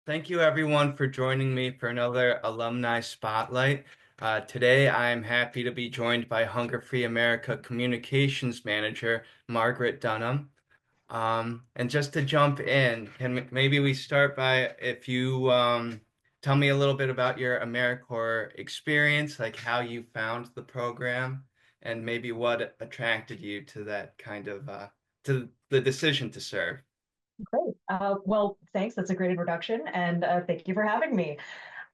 Thank you everyone for joining me for another Alumni Spotlight. Today I'm happy to be joined by Hunger Free America Communications Manager Margaret Dunham. And just to jump in, maybe we start by if you tell me a little bit about your AmeriCorps experience, like how you found the program, and maybe what attracted you to that kind of to the decision to serve. Great. Well, thanks. That's a great introduction, and thank you for having me.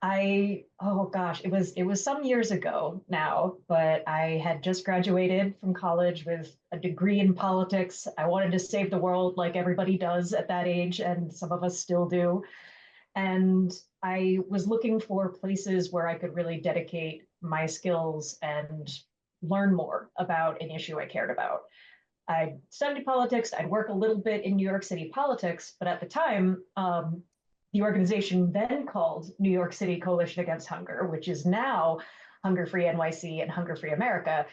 Oh gosh, it was some years ago now, but I had just graduated from college with a degree in politics. I wanted to save the world like everybody does at that age, and some of us still do. And I was looking for places where I could really dedicate my skills and learn more about an issue I cared about. I studied politics. I'd work a little bit in New York City politics, but at the time, the organization then called New York City Coalition Against Hunger, which is now Hunger Free NYC and Hunger Free America.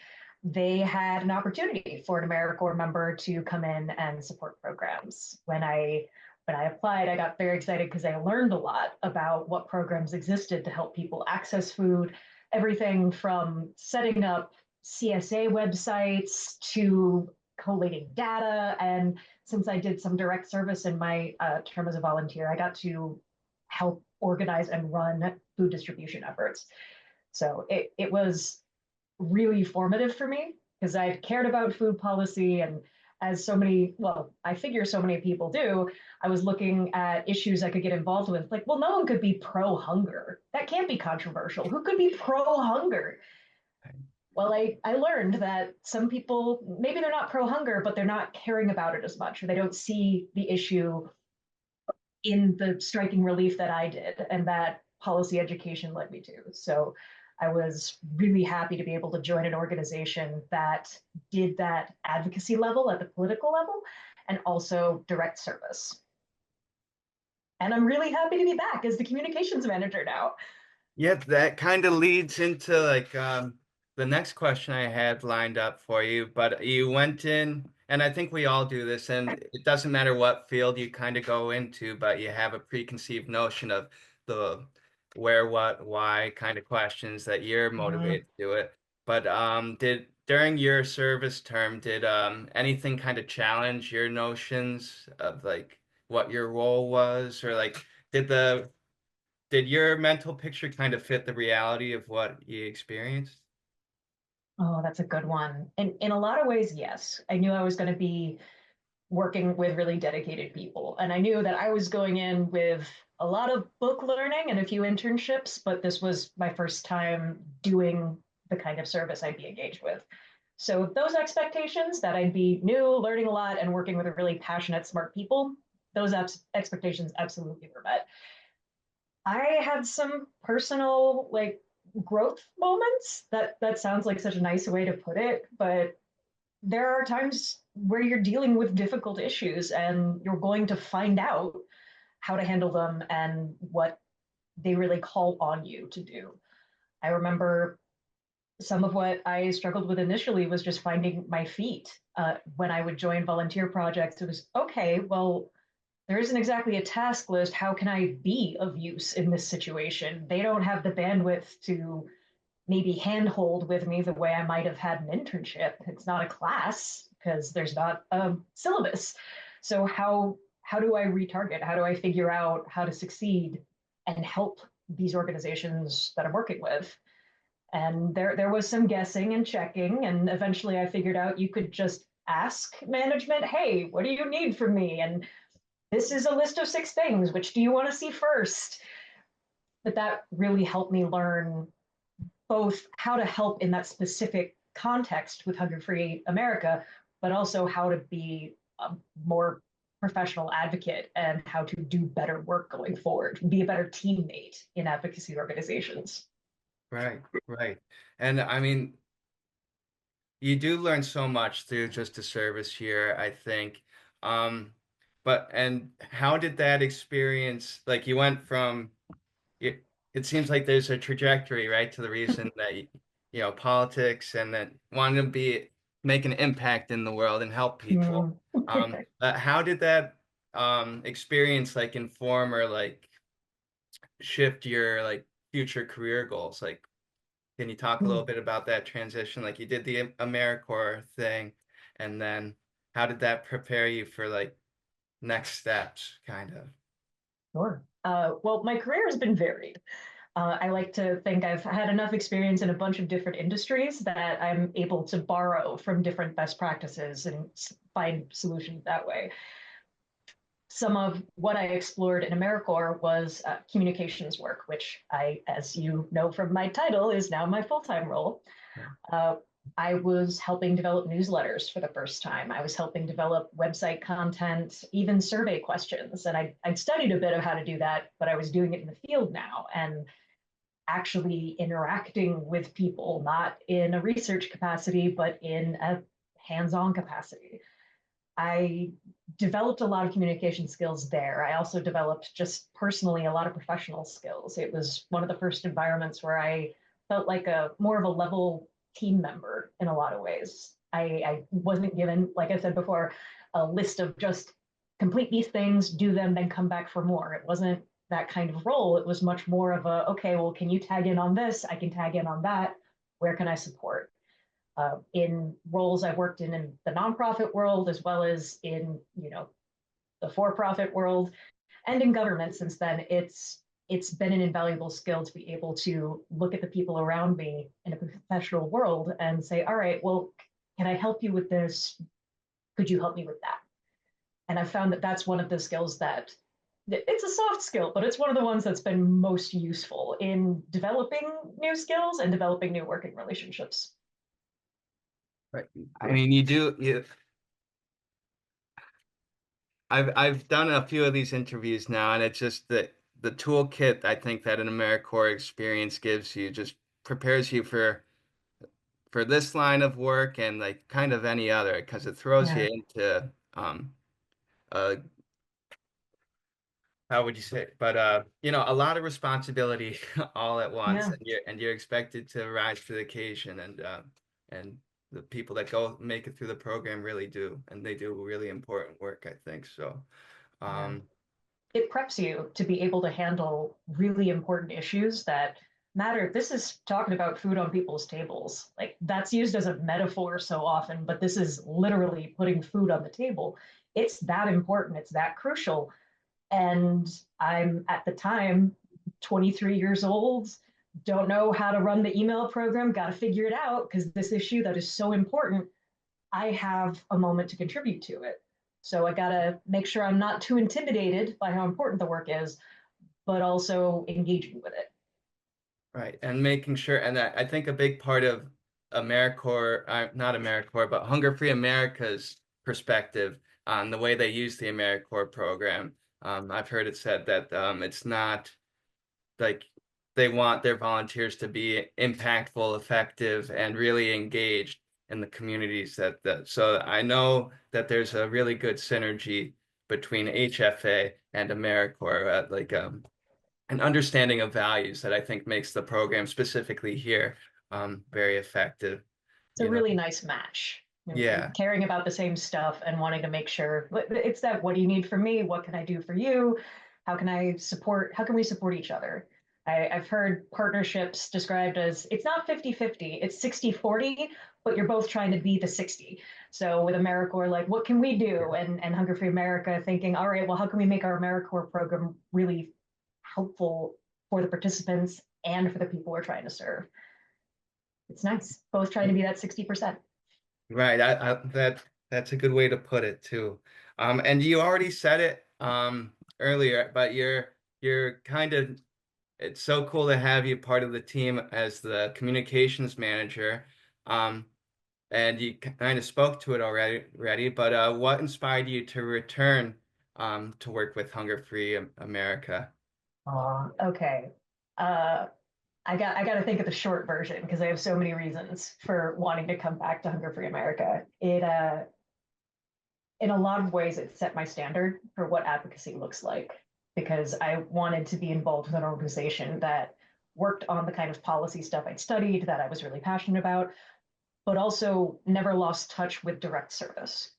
They had an opportunity for an AmeriCorps member to come in and support programs. When I applied, I got very excited because I learned a lot about what programs existed to help people access food, everything from setting up CSA websites to collating data. And since I did some direct service in my term as a volunteer, I got to help organize and run food distribution efforts. So it was really formative for me because I cared about food policy. And as so many, well, I figure so many people do, I was looking at issues I could get involved with. Like, well, no one could be pro hunger. That can't be controversial. Who could be pro hunger? Well, I learned that some people, maybe they're not pro hunger, but they're not caring about it as much, or they don't see the issue in the striking relief that I did and that policy education led me to. So I was really happy to be able to join an organization that did that advocacy level at the political level and also direct service. And I'm really happy to be back as the communications manager now. Yeah, that kind of leads into like the next question I had lined up for you, but you went in, and I think we all do this, and it doesn't matter what field you kind of go into, but you have a preconceived notion of the where, what, why kind of questions that you're Mm. motivated to do it. But did during your service term, did anything kind of challenge your notions of like what your role was, or like did your mental picture kind of fit the reality of what you experienced? Oh, that's a good one. And in a lot of ways, yes. I knew I was going to be working with really dedicated people. And I knew that I was going in with a lot of book learning and a few internships, but this was my first time doing the kind of service I'd be engaged with. So those expectations that I'd be new, learning a lot, and working with really passionate, smart people, those expectations absolutely were met. I had some personal growth moments. That sounds like such a nice way to put it, but there are times where you're dealing with difficult issues and you're going to find out how to handle them and what they really call on you to do. I remember some of what I struggled with initially was just finding my feet. When I would join volunteer projects, it was okay, well, there isn't exactly a task list. How can I be of use in this situation? They don't have the bandwidth to maybe handhold with me the way I might have had an internship. It's not a class because there's not a syllabus. So how do I retarget? How do I figure out how to succeed and help these organizations that I'm working with? And there was some guessing and checking, and eventually I figured out you could just ask management, hey, what do you need from me? And this is a list of 6 things. Which do you want to see first? But that really helped me learn both how to help in that specific context with Hunger Free America, but also how to be a more professional advocate and how to do better work going forward, be a better teammate in advocacy organizations. Right, right. And I mean, you do learn so much through just a service here, I think. But and how did that experience, like you went from it seems like there's a trajectory, right, to the reason that politics and then wanting to be make an impact in the world and help people. Mm. But how did that experience like inform or like shift your like future career goals? Like, can you talk a little Hmm, bit about that transition? Like you did the AmeriCorps thing, and then how did that prepare you for like next steps, kind of? sure. Well, my career has been varied. I like to think I've had enough experience in a bunch of different industries that I'm able to borrow from different best practices and find solutions that way. Some of what I explored in AmeriCorps was communications work, which I, as you know from my title, is now my full-time role. Uh, I was helping develop newsletters for the first time. I was helping develop website content, even survey questions. And I'd studied a bit of how to do that, but I was doing it in the field now and actually interacting with people, not in a research capacity, but in a hands-on capacity. I developed a lot of communication skills there. I also developed just personally a lot of professional skills. It was one of the first environments where I felt like a more of a level team member in a lot of ways. I wasn't given, like I said before, a list of just complete these things, do them, then come back for more. It wasn't that kind of role. It was much more of a, okay, well, can you tag in on this? I can tag in on that. Where can I support? In roles I've worked in the nonprofit world, as well as in, the for-profit world and in government since then, it's been an invaluable skill to be able to look at the people around me in a professional world and say, all right, well, can I help you with this? Could you help me with that? And I've found that that's one of the skills that it's a soft skill, but it's one of the ones that's been most useful in developing new skills and developing new working relationships. Right. I mean, you do you I've done a few of these interviews now, and it's just that the toolkit I think that an AmeriCorps experience gives you just prepares you for this line of work and like kind of any other because it throws you Yeah, into uh how would you say it? But a lot of responsibility all at once, yeah. and you're expected to rise to the occasion, and the people that go make it through the program really do, and they do really important work, I think. So, Yeah. um, It preps you to be able to handle really important issues that matter. This is talking about food on people's tables. Like that's used as a metaphor so often, but this is literally putting food on the table. It's that important, it's that crucial. And I'm at the time 23 years old, don't know how to run the email program, got to figure it out because this issue that is so important, I have a moment to contribute to it. So I got to make sure I'm not too intimidated by how important the work is, but also engaging with it. right, and making sure, and I think a big part of AmeriCorps, not AmeriCorps, but Hunger Free America's perspective on the way they use the AmeriCorps program. I've heard it said that it's not like they want their volunteers to be impactful, effective, and really engaged in the communities so I know that there's a really good synergy between HFA and AmeriCorps, like an understanding of values that I think makes the program specifically here very effective, It's a you know. really nice match. Yeah, Caring about the same stuff and wanting to make sure it's that what do you need from me? What can I do for you? How can I support? How can we support each other? I've heard partnerships described as it's not 50-50, it's 60-40, but you're both trying to be the 60. So with AmeriCorps, like what can we do? And Hunger Free America thinking, all right, well, how can we make our AmeriCorps program really helpful for the participants and for the people we're trying to serve? It's nice. Both trying to be that 60%. right. That's a good way to put it too. And you already said it earlier, but you're kind of it's so cool to have you part of the team as the communications manager. Um, and you kind of spoke to it already, but what inspired you to return to work with Hunger Free America? Okay. Uh, I got to think of the short version because I have so many reasons for wanting to come back to Hunger Free America. It in a lot of ways it set my standard for what advocacy looks like because I wanted to be involved with an organization that worked on the kind of policy stuff I'd studied that I was really passionate about, but also never lost touch with direct service.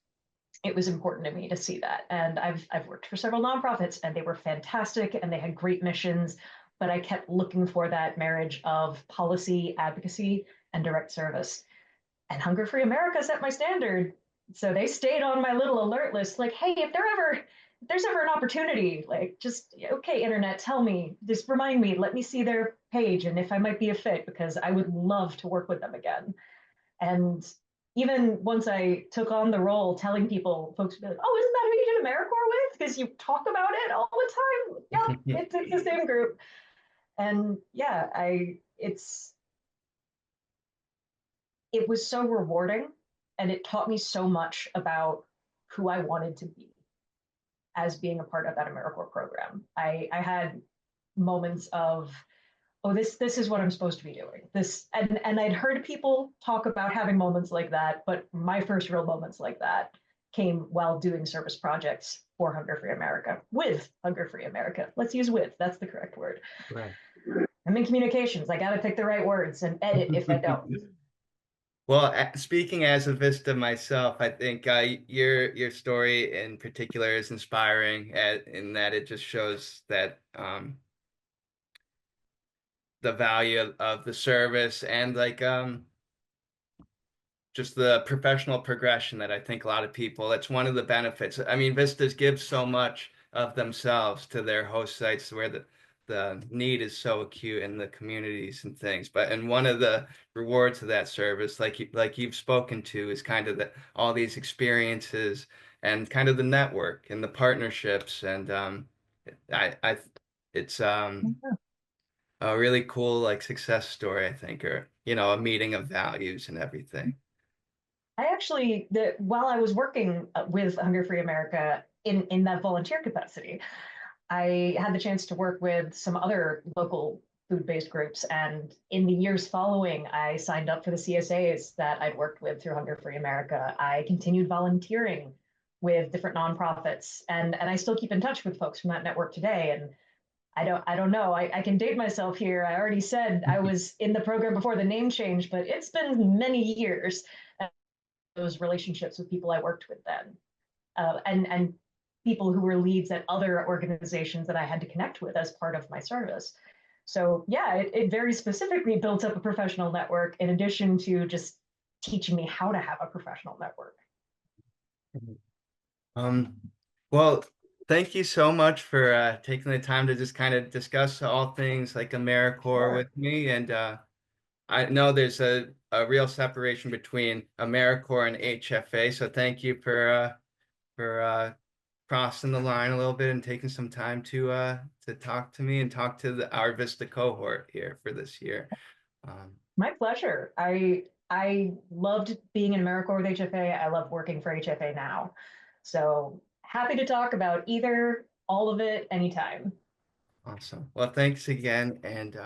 It was important to me to see that. And I've worked for several nonprofits and they were fantastic and they had great missions, but I kept looking for that marriage of policy, advocacy, and direct service. And Hunger Free America set my standard. So they stayed on my little alert list, like, hey, if there's ever an opportunity, like just okay, internet, tell me, just remind me, let me see their page and if I might be a fit, because I would love to work with them again. And even once I took on the role, telling people, folks would be like, oh, isn't that who you did AmeriCorps with? Because you talk about it all the time. Yep, it's the same group. And yeah, it was so rewarding, and it taught me so much about who I wanted to be as being a part of that AmeriCorps program. I had moments of, oh, this is what I'm supposed to be doing. And I'd heard people talk about having moments like that, but my first real moments like that came while doing service projects for Hunger Free America, with Hunger Free America. Let's use with, that's the correct word. Right. I'm in communications. I got to pick the right words and edit if I don't. Well, speaking as a Vista myself, I think your story in particular is inspiring in that it just shows that the value of the service and like just the professional progression that I think a lot of people, that's one of the benefits. I mean, Vistas give so much of themselves to their host sites where the need is so acute in the communities and things. But and one of the rewards of that service, like you've spoken to, is kind of all these experiences and kind of the network and the partnerships and I it's a really cool like success story, I think, or a meeting of values and everything. I actually, while I was working with Hunger Free America in that volunteer capacity, I had the chance to work with some other local food-based groups. And in the years following, I signed up for the CSAs that I'd worked with through Hunger Free America. I continued volunteering with different nonprofits, and I still keep in touch with folks from that network today. And I don't know. I can date myself here. I already said I was in the program before the name change, but it's been many years. Those relationships with people I worked with then, and people who were leads at other organizations that I had to connect with as part of my service. So yeah, it very specifically built up a professional network in addition to just teaching me how to have a professional network. Um, well, thank you so much for taking the time to just kind of discuss all things like AmeriCorps Sure. with me. And I know there's a real separation between AmeriCorps and HFA. So thank you for crossing the line a little bit and taking some time to talk to me and talk to our Vista cohort here for this year. Um, My pleasure. I loved being in AmeriCorps with HFA. I love working for HFA now. So happy to talk about either, all of it, anytime. awesome. Well, thanks again, and